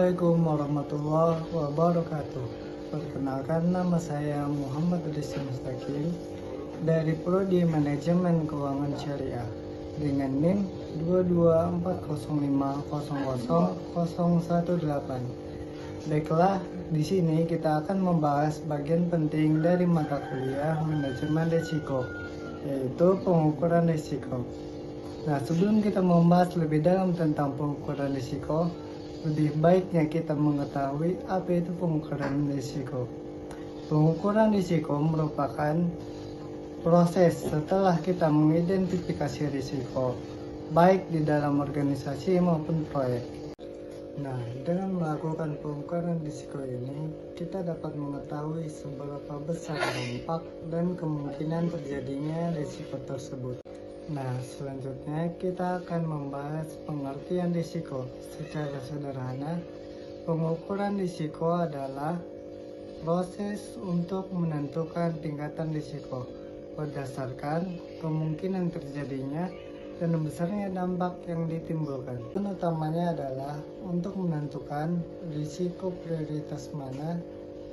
Assalamualaikum warahmatullahi wabarakatuh. Perkenalkan, nama saya Muhammad Rizky Mustaqim dari Prodi Manajemen Keuangan Syariah dengan NIM 22405000018. Baiklah, di sini kita akan membahas bagian penting dari mata kuliah manajemen risiko, yaitu pengukuran risiko. Nah, sebelum kita membahas lebih dalam tentang pengukuran risiko, lebih baiknya kita mengetahui apa itu pengukuran risiko. Pengukuran risiko merupakan proses setelah kita mengidentifikasi risiko, baik di dalam organisasi maupun proyek. Nah, dengan melakukan pengukuran risiko ini, kita dapat mengetahui seberapa besar dampak dan kemungkinan terjadinya risiko tersebut. Nah, selanjutnya kita akan membahas pengertian risiko. Secara sederhana, pengukuran risiko adalah proses untuk menentukan tingkatan risiko berdasarkan kemungkinan terjadinya dan besarnya dampak yang ditimbulkan. Tujuan utamanya adalah untuk menentukan risiko prioritas mana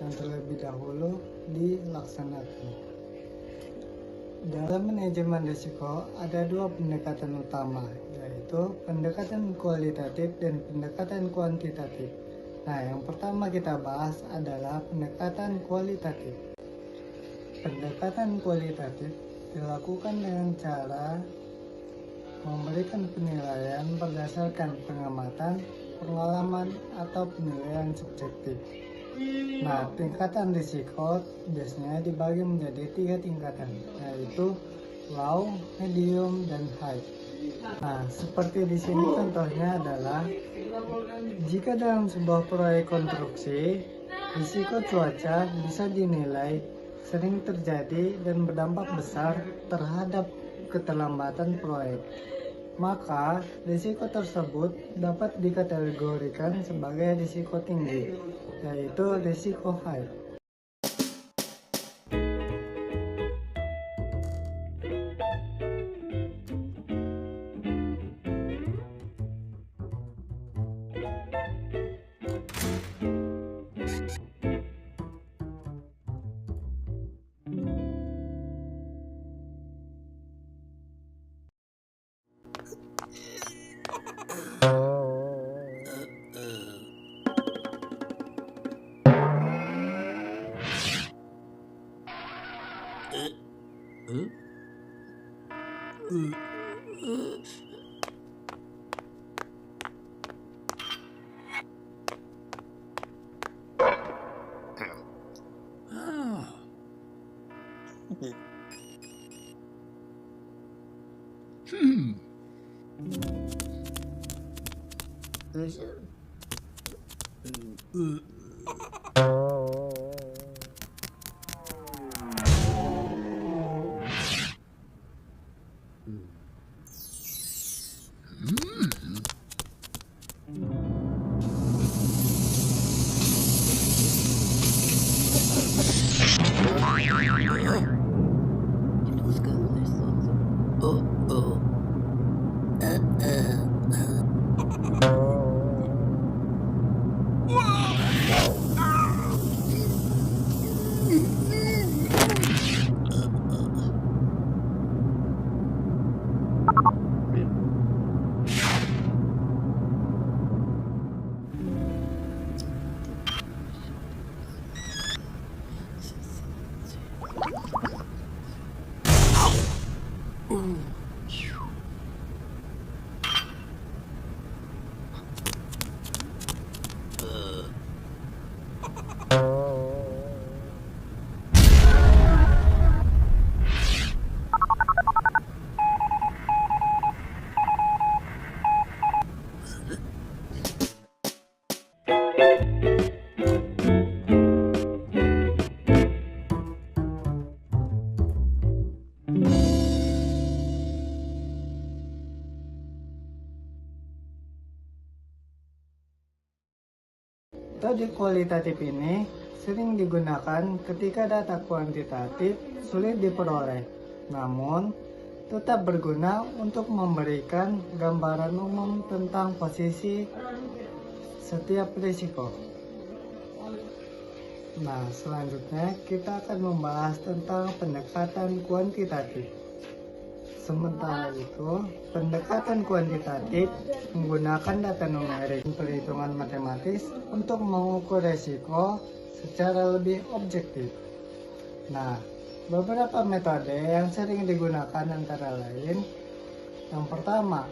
yang terlebih dahulu dilaksanakan. Dalam manajemen risiko ada dua pendekatan utama, yaitu pendekatan kualitatif dan pendekatan kuantitatif. Nah, yang pertama kita bahas adalah pendekatan kualitatif. Pendekatan kualitatif dilakukan dengan cara memberikan penilaian berdasarkan pengamatan, pengalaman, atau penilaian subjektif. Nah, tingkatan risiko biasanya dibagi menjadi 3 tingkatan, yaitu low, medium, dan high. Nah, seperti di sini contohnya adalah jika dalam sebuah proyek konstruksi, risiko cuaca bisa dinilai sering terjadi dan berdampak besar terhadap keterlambatan proyek. Maka, risiko tersebut dapat dikategorikan sebagai risiko tinggi, yaitu risiko high. Metode kualitatif ini sering digunakan ketika data kuantitatif sulit diperoleh, namun tetap berguna untuk memberikan gambaran umum tentang posisi setiap risiko. Nah, selanjutnya kita akan membahas tentang pendekatan kuantitatif. Sementara itu, pendekatan kuantitatif menggunakan data numerik dan perhitungan matematis untuk mengukur risiko secara lebih objektif. Nah, beberapa metode yang sering digunakan antara lain, yang pertama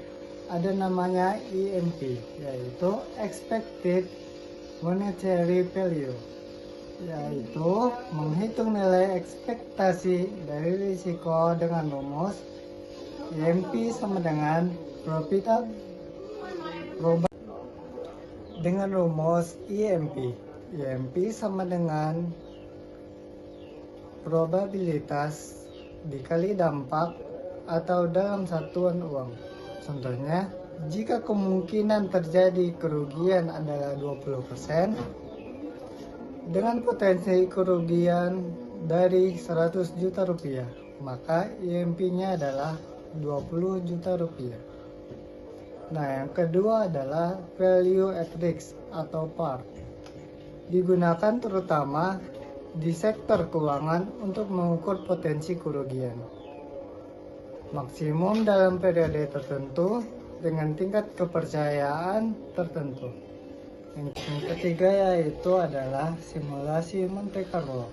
ada namanya EMP, yaitu Expected Monetary Value, yaitu menghitung nilai ekspektasi dari risiko dengan rumus EMP sama dengan dengan rumus EMP sama dengan probabilitas dikali dampak atau dalam satuan uang. Contohnya, jika kemungkinan terjadi kerugian adalah 20%, dengan potensi kerugian dari 100 juta rupiah, maka EMP-nya adalah 20 juta rupiah. Nah, yang kedua adalah value at risk atau PAR. Digunakan terutama di sektor keuangan untuk mengukur potensi kerugian maksimum dalam periode tertentu dengan tingkat kepercayaan tertentu. Yang ketiga yaitu adalah simulasi Monte Carlo.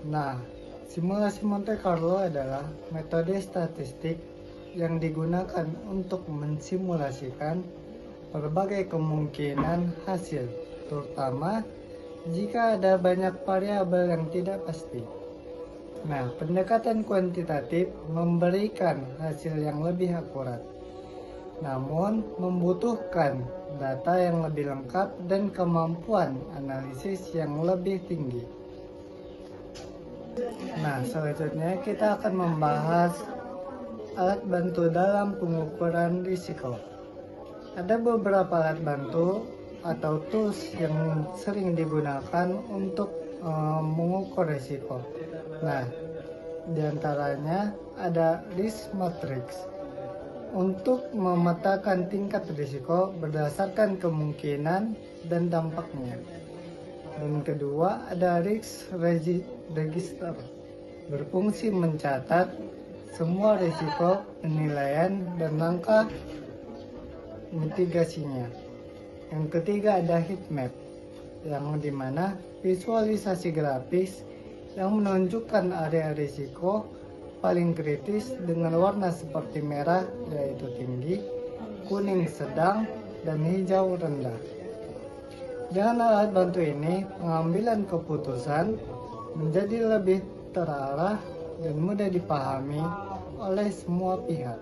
Nah, simulasi Monte Carlo adalah metode statistik yang digunakan untuk mensimulasikan berbagai kemungkinan hasil, terutama jika ada banyak variabel yang tidak pasti. Nah, pendekatan kuantitatif memberikan hasil yang lebih akurat, namun membutuhkan data yang lebih lengkap dan kemampuan analisis yang lebih tinggi. Nah, selanjutnya kita akan membahas alat bantu dalam pengukuran risiko. Ada beberapa alat bantu atau tools yang sering digunakan untuk mengukur risiko. Nah, diantaranya ada risk matrix untuk memetakan tingkat risiko berdasarkan kemungkinan dan dampaknya. Dan kedua ada risk register, berfungsi mencatat semua risiko, penilaian, dan langkah mitigasinya. Yang ketiga ada heat map, yang dimana visualisasi grafis yang menunjukkan area risiko paling kritis dengan warna seperti merah yaitu tinggi, kuning sedang, dan hijau rendah. Dengan alat bantu ini, pengambilan keputusan menjadi lebih terarah dan mudah dipahami oleh semua pihak.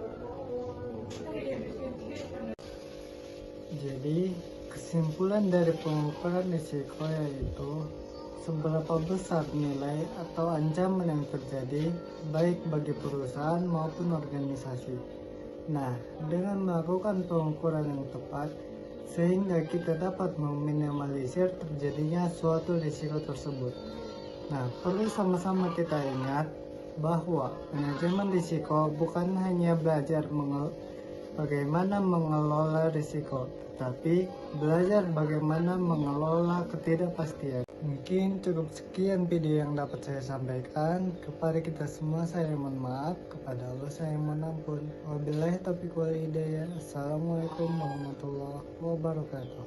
Jadi, kesimpulan dari pengukuran risiko yaitu seberapa besar nilai atau ancaman yang terjadi baik bagi perusahaan maupun organisasi. Nah, dengan melakukan pengukuran yang tepat, sehingga kita dapat meminimalisir terjadinya suatu risiko tersebut. Nah, perlu sama-sama kita ingat bahwa manajemen risiko bukan hanya belajar bagaimana mengelola risiko, tetapi belajar bagaimana mengelola ketidakpastian. Mungkin cukup sekian video yang dapat saya sampaikan. Kepada kita semua saya mohon maaf, kepada Allah saya mohon ampun. Wabillahi taufiq wal hidayah. Assalamualaikum warahmatullahi wabarakatuh.